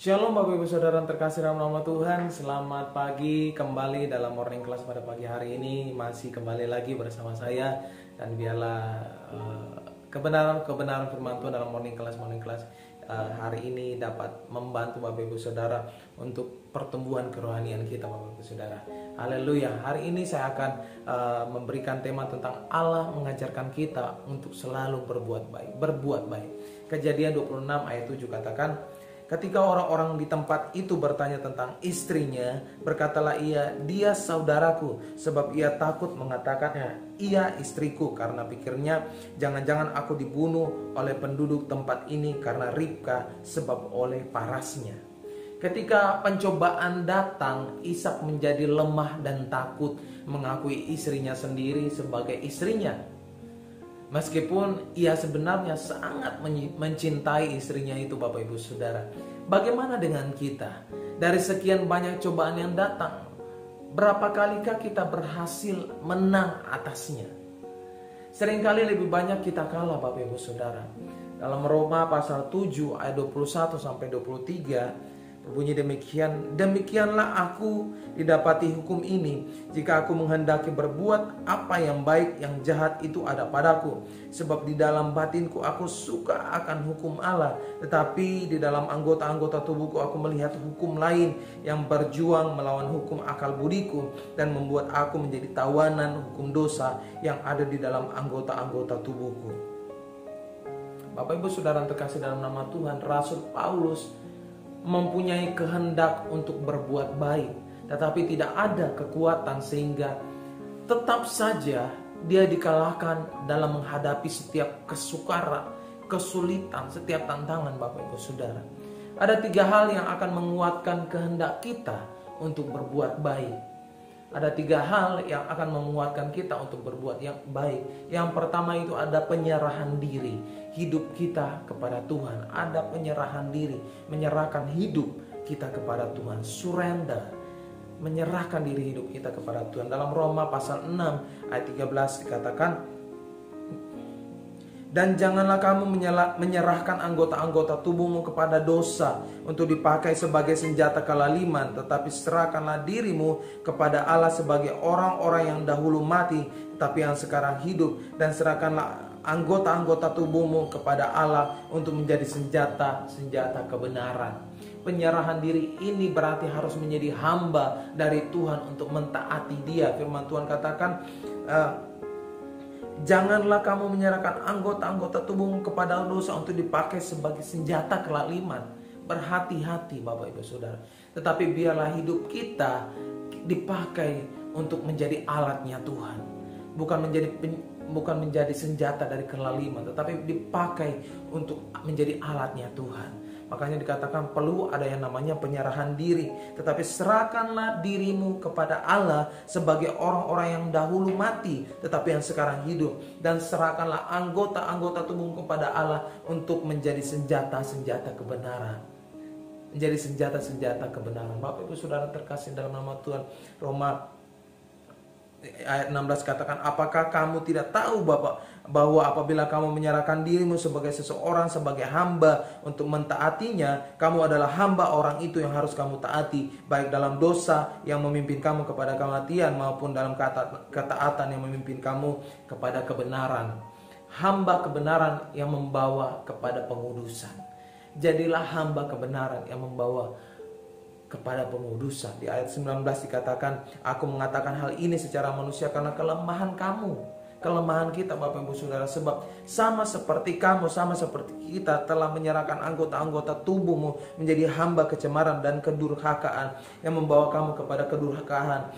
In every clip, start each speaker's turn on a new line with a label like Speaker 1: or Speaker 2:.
Speaker 1: Shalom Bapak Ibu Saudara yang terkasih dalam nama Tuhan. Selamat pagi kembali dalam morning class pada pagi hari ini. Masih kembali lagi bersama saya. Dan biarlah kebenaran firman Tuhan dalam morning class hari ini dapat membantu Bapak Ibu Saudara untuk pertumbuhan kerohanian kita Bapak Ibu Saudara. Haleluya. Hari ini saya akan memberikan tema tentang Allah mengajarkan kita untuk selalu berbuat baik. Kejadian 26 ayat 7 katakan, ketika orang-orang di tempat itu bertanya tentang istrinya, berkatalah ia, dia saudaraku, sebab ia takut mengatakannya, ia istriku, karena pikirnya, jangan-jangan aku dibunuh oleh penduduk tempat ini karena Ribka, sebab oleh parasnya. Ketika pencobaan datang, Ishak menjadi lemah dan takut mengakui istrinya sendiri sebagai istrinya. Meskipun ia sebenarnya sangat mencintai istrinya itu Bapak Ibu Saudara. Bagaimana dengan kita? Dari sekian banyak cobaan yang datang, berapa kalikah kita berhasil menang atasnya? Seringkali lebih banyak kita kalah Bapak Ibu Saudara. Dalam Roma pasal 7 ayat 21 sampai 23 berbunyi demikian, demikianlah aku didapati hukum ini, jika aku menghendaki berbuat apa yang baik, yang jahat itu ada padaku. Sebab di dalam batinku aku suka akan hukum Allah, tetapi di dalam anggota-anggota tubuhku aku melihat hukum lain yang berjuang melawan hukum akal budiku, dan membuat aku menjadi tawanan hukum dosa yang ada di dalam anggota-anggota tubuhku. Bapak Ibu Saudara terkasih dalam nama Tuhan, Rasul Paulus mempunyai kehendak untuk berbuat baik, tetapi tidak ada kekuatan sehingga tetap saja dia dikalahkan dalam menghadapi setiap kesukaran, kesulitan, setiap tantangan Bapak Ibu Saudara. Ada 3 hal yang akan menguatkan kehendak kita untuk berbuat baik. Ada 3 hal yang akan menguatkan kita untuk berbuat yang baik. Yang pertama itu ada penyerahan diri. Hidup kita kepada Tuhan. Ada penyerahan diri. Menyerahkan hidup kita kepada Tuhan. Surrender. Menyerahkan diri hidup kita kepada Tuhan. Dalam Roma pasal 6 ayat 13 dikatakan, dan janganlah kamu menyerahkan anggota-anggota tubuhmu kepada dosa untuk dipakai sebagai senjata kelaliman, tetapi serahkanlah dirimu kepada Allah sebagai orang-orang yang dahulu mati, tetapi yang sekarang hidup, dan serahkanlah anggota-anggota tubuhmu kepada Allah untuk menjadi senjata kebenaran. Penyerahan diri ini berarti harus menjadi hamba dari Tuhan untuk mentaati Dia. Firman Tuhan katakan, janganlah kamu menyerahkan anggota-anggota tubuhmu kepada dosa untuk dipakai sebagai senjata kelaliman. Berhati-hati Bapak Ibu Saudara. Tetapi biarlah hidup kita dipakai untuk menjadi alatnya Tuhan. Bukan menjadi senjata dari kelaliman, tetapi dipakai untuk menjadi alatnya Tuhan. Makanya dikatakan perlu ada yang namanya penyerahan diri. Tetapi serahkanlah dirimu kepada Allah sebagai orang-orang yang dahulu mati, tetapi yang sekarang hidup. Dan serahkanlah anggota-anggota tubuhmu kepada Allah untuk menjadi senjata-senjata kebenaran. Menjadi senjata-senjata kebenaran. Bapak Ibu Saudara terkasih dalam nama Tuhan. Roma ayat 16 katakan, apakah kamu tidak tahu bahwa apabila kamu menyerahkan dirimu sebagai seseorang, sebagai hamba untuk mentaatinya, kamu adalah hamba orang itu yang harus kamu taati, baik dalam dosa yang memimpin kamu kepada kematian maupun dalam ketaatan yang memimpin kamu kepada kebenaran. Hamba kebenaran yang membawa kepada pengudusan. Jadilah hamba kebenaran yang membawa kepada pengudusan. Di ayat 19 dikatakan, aku mengatakan hal ini secara manusia karena kelemahan kamu, kelemahan kita Bapak Ibu Saudara. Sebab sama seperti kamu, sama seperti kita telah menyerahkan anggota-anggota tubuhmu menjadi hamba kecemaran dan kedurhakaan yang membawa kamu kepada kedurhakaan.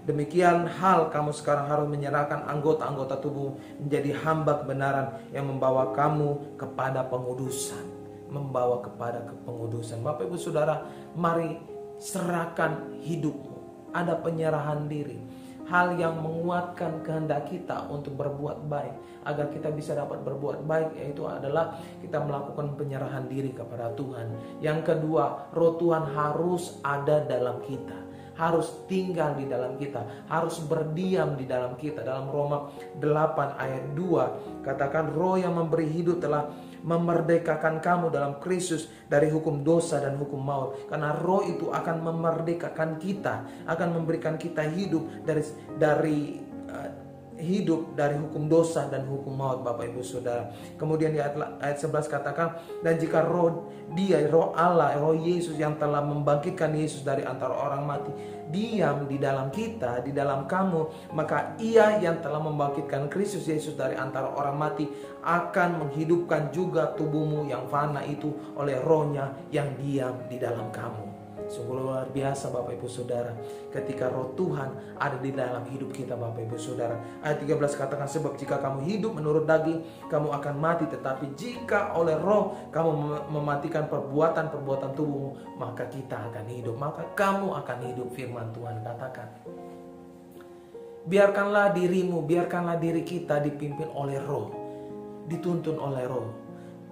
Speaker 1: Demikian hal kamu sekarang harus menyerahkan anggota-anggota tubuh menjadi hamba kebenaran yang membawa kamu kepada pengudusan. Membawa kepada pengudusan. Bapak Ibu Saudara, mari serahkan hidupmu. Ada penyerahan diri. Hal yang menguatkan kehendak kita untuk berbuat baik, agar kita bisa dapat berbuat baik, yaitu adalah kita melakukan penyerahan diri kepada Tuhan. Yang kedua, roh Tuhan harus ada dalam kita, harus tinggal di dalam kita, harus berdiam di dalam kita. Dalam Roma 8 ayat 2 katakan, roh yang memberi hidup telah memerdekakan kamu dalam Kristus dari hukum dosa dan hukum maut. Karena roh itu akan memerdekakan kita, akan memberikan kita hidup dari hidup dari hukum dosa dan hukum maut, Bapak Ibu Saudara. Kemudian di ayat 11 katakan, dan jika roh Allah, roh Yesus yang telah membangkitkan Yesus dari antara orang mati diam di dalam kita, di dalam kamu, maka Ia yang telah membangkitkan Kristus Yesus dari antara orang mati akan menghidupkan juga tubuhmu yang fana itu oleh rohnya yang diam di dalam kamu. Sungguh luar biasa Bapak Ibu Saudara, ketika roh Tuhan ada di dalam hidup kita, Bapak Ibu Saudara. Ayat 13 katakan, sebab jika kamu hidup menurut daging, kamu akan mati. Tetapi jika oleh roh kamu mematikan perbuatan-perbuatan tubuhmu, maka kita akan hidup. Maka kamu akan hidup, firman Tuhan katakan. Biarkanlah diri kita dipimpin oleh roh, dituntun oleh roh.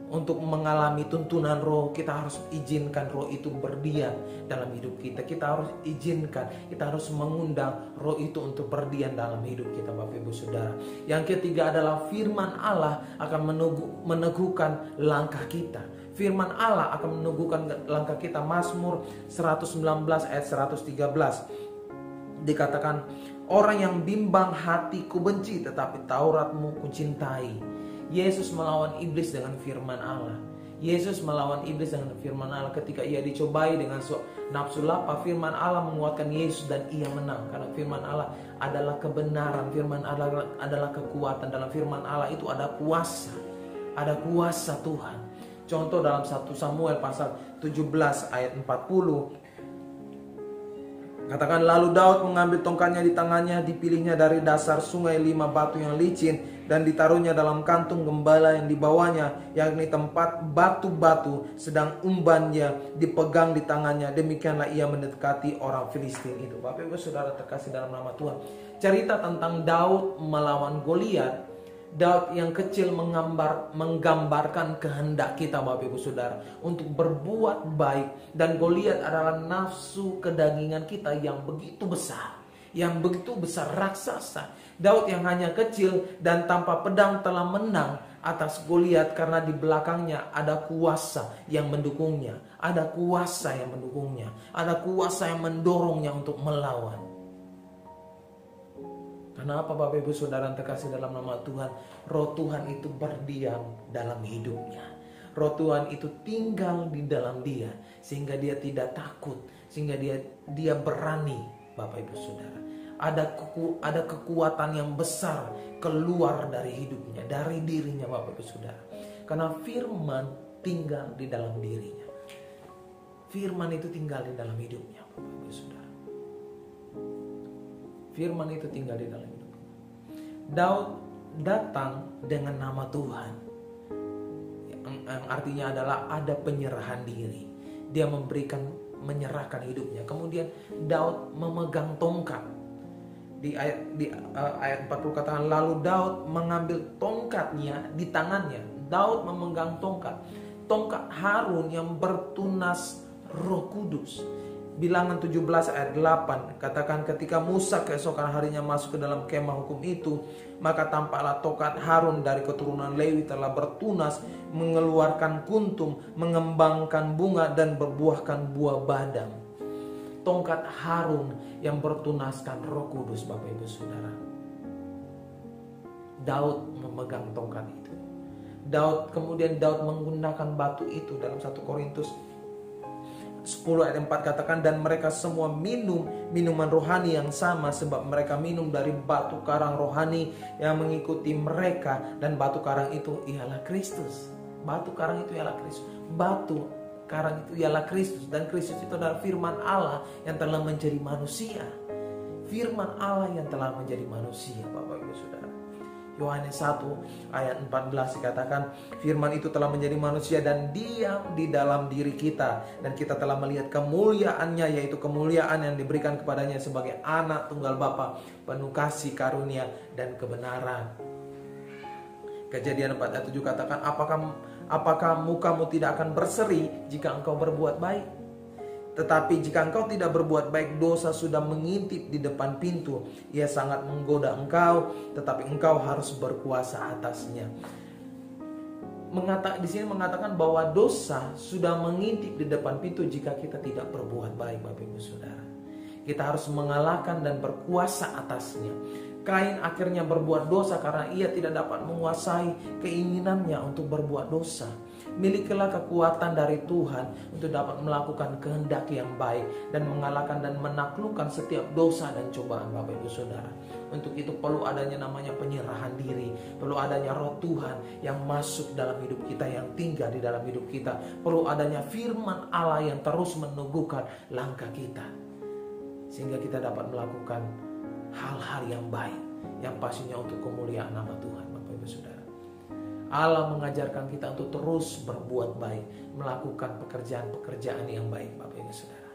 Speaker 1: Untuk mengalami tuntunan roh, kita harus izinkan roh itu berdiam dalam hidup kita. Kita harus izinkan, kita harus mengundang roh itu untuk berdiam dalam hidup kita, Bapak Ibu Saudara. Yang ketiga adalah firman Allah akan meneguhkan langkah kita. Firman Allah akan meneguhkan langkah kita. Mazmur 119 ayat 113 dikatakan, orang yang bimbang hati ku benci, tetapi Tauratmu ku cintai. Yesus melawan iblis dengan firman Allah. Yesus melawan iblis dengan firman Allah. Ketika ia dicobai dengan nafsu lapar, firman Allah menguatkan Yesus dan ia menang. Karena firman Allah adalah kebenaran, firman Allah adalah kekuatan. Dalam firman Allah itu ada kuasa, ada kuasa Tuhan. Contoh dalam 1 Samuel pasal 17 ayat 40, katakan, lalu Daud mengambil tongkatnya di tangannya, dipilihnya dari dasar sungai 5 batu yang licin, dan ditaruhnya dalam kantung gembala yang dibawanya, yakni tempat batu-batu, sedang umbannya dipegang di tangannya. Demikianlah ia mendekati orang Filistin itu. Bapak Ibu Saudara terkasih dalam nama Tuhan, cerita tentang Daud melawan Goliat. Daud yang kecil menggambarkan kehendak kita, Bapak Ibu Saudara, untuk berbuat baik. Dan Goliat adalah nafsu kedagingan kita yang begitu besar, raksasa. Daud yang hanya kecil dan tanpa pedang telah menang atas Goliat karena di belakangnya ada kuasa yang mendukungnya, ada kuasa yang mendorongnya untuk melawan. Kenapa Bapak Ibu Saudara terkasih dalam nama Tuhan? Roh Tuhan itu berdiam dalam hidupnya. Roh Tuhan itu tinggal di dalam dia, sehingga dia tidak takut, sehingga dia berani, Bapak Ibu Saudara. Ada kekuatan yang besar keluar dari hidupnya, dari dirinya, Bapak Ibu Saudara. Karena firman tinggal di dalam dirinya. Firman itu tinggal di dalam hidupnya, Bapak Ibu Saudara. Firman itu tinggal di dalam hidupnya. Daud datang dengan nama Tuhan, yang artinya adalah ada penyerahan diri. Dia menyerahkan hidupnya. Kemudian Daud memegang tongkat. Di ayat 40 katakan, lalu Daud mengambil tongkatnya di tangannya. Daud memegang tongkat Harun yang bertunas Roh Kudus. Bilangan 17 ayat 8 katakan, ketika Musa keesokan harinya masuk ke dalam kemah hukum itu, maka tampaklah tongkat Harun dari keturunan Lewi telah bertunas, mengeluarkan kuntum, mengembangkan bunga dan berbuahkan buah badam. Tongkat Harun yang bertunaskan Roh Kudus, Bapak Ibu Saudara. Daud memegang tongkat itu. Kemudian Daud menggunakan batu itu. Dalam 1 Korintus 10 ayat 4 katakan, dan mereka semua minum minuman rohani yang sama, sebab mereka minum dari batu karang rohani yang mengikuti mereka, dan batu karang itu ialah Kristus. Batu karang itu ialah Kristus. Karang itu ialah Kristus, dan Kristus itu adalah firman Allah yang telah menjadi manusia. Firman Allah yang telah menjadi manusia, Bapak Ibu Saudara. Yohanes 1 ayat 14 dikatakan, firman itu telah menjadi manusia dan diam di dalam diri kita, dan kita telah melihat kemuliaannya, yaitu kemuliaan yang diberikan kepadanya sebagai anak tunggal Bapa, penuh kasih karunia dan kebenaran. Kejadian 4 ayat 7 katakan, apakah mukamu tidak akan berseri jika engkau berbuat baik? Tetapi jika engkau tidak berbuat baik, dosa sudah mengintip di depan pintu. Ia sangat menggoda engkau, tetapi engkau harus berkuasa atasnya. Di sini mengatakan bahwa dosa sudah mengintip di depan pintu jika kita tidak berbuat baik, Bapak Ibu Saudara. Kita harus mengalahkan dan berkuasa atasnya. Kain akhirnya berbuat dosa karena ia tidak dapat menguasai keinginannya untuk berbuat dosa. Milikilah kekuatan dari Tuhan untuk dapat melakukan kehendak yang baik dan mengalahkan dan menaklukkan setiap dosa dan cobaan, Bapak Ibu Saudara. Untuk itu perlu adanya namanya penyerahan diri, perlu adanya roh Tuhan yang masuk dalam hidup kita, yang tinggal di dalam hidup kita. Perlu adanya firman Allah yang terus meneguhkan langkah kita, sehingga kita dapat melakukan hal-hal yang baik, yang pastinya untuk kemuliaan nama Tuhan, Bapak Ibu Saudara. Allah mengajarkan kita untuk terus berbuat baik, melakukan pekerjaan-pekerjaan yang baik, Bapak Ibu Saudara.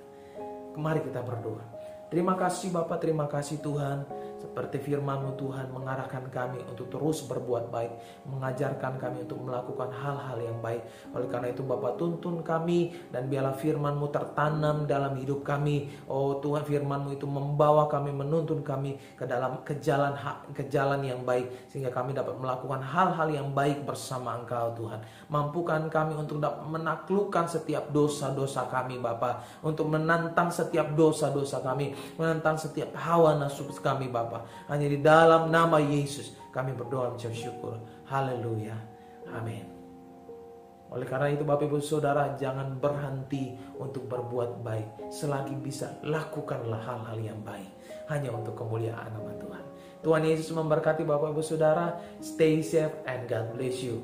Speaker 1: Mari kita berdoa. Terima kasih Bapak, terima kasih Tuhan. Seperti firman-Mu Tuhan mengarahkan kami untuk terus berbuat baik, mengajarkan kami untuk melakukan hal-hal yang baik. Oleh karena itu Bapak, tuntun kami dan biarlah firman-Mu tertanam dalam hidup kami. Oh Tuhan, firman-Mu itu membawa kami, menuntun kami ke jalan yang baik, sehingga kami dapat melakukan hal-hal yang baik bersama Engkau Tuhan. Mampukan kami untuk dapat menaklukkan setiap dosa-dosa kami Bapak, untuk menantang setiap dosa-dosa kami, menantang setiap hawa nafsu kami Bapak. Hanya di dalam nama Yesus kami berdoa mengucap syukur. Haleluya. Amin. Oleh karena itu Bapak Ibu Saudara, jangan berhenti untuk berbuat baik. Selagi bisa, lakukanlah hal-hal yang baik, hanya untuk kemuliaan nama Tuhan. Tuhan Yesus memberkati Bapak Ibu Saudara. Stay safe and God bless you.